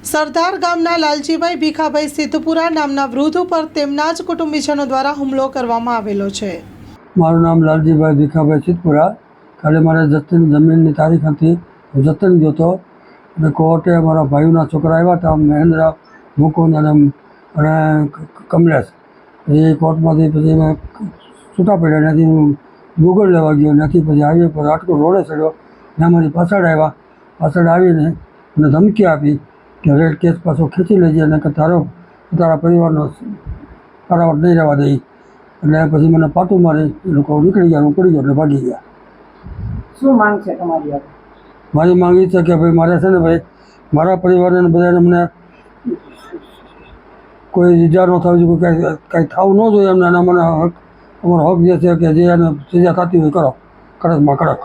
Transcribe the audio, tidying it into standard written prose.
સરદાર ગામના લાલજીભાઈ ભીખાભાઈ સિદ્ધપુરા નામના વૃદ્ધ ઉપર તેમના જ કુટુંબીજનો દ્વારા હુમલો કરવામાં આવેલો છે। મારું નામ લાલજીભાઈ ભીખાભાઈ સિદ્ધપુરા। કાલે મારે જતન જમીનની તારીખ હતી, હું જતન ગયો હતો અને કોર્ટે મારા ભાઈઓના છોકરા આવ્યા હતા, મહેન્દ્ર, મુકુંદ અને કમલેશ। એ કોર્ટમાંથી પછી મેં છૂટા પડ્યા, ત્યાંથી હું ગુગળ લેવા ગયો, ત્યાંથી પછી હાઈવે પર રાજકોટ રોડે ચડ્યો, ત્યાં મારી પાછળ આવ્યા, પાછળ આવીને મને ધમકી આપી કે રેડ કેસ પાછો ખેંચી લેજે અને કે તારા પરિવારનો કારાવાસ નહીં રહેવા દઈ। એટલે પછી મને પાટું મારી એ લોકો નીકળી ગયા, હું પડી ગયો એટલે ભાગી ગયા। શું માંગ છે તમારી? મારી માંગ એ છે કે ભાઈ મારે છે ને ભાઈ મારા પરિવારને બધાને મને કોઈ ઈજા ન થવી જોઈએ, કાંઈ થવું ન જોઈએ એમને, અને મને હક, અમારો હક જે છે કે જે એને સજા થતી હોય કરો, કડકમાં કડક।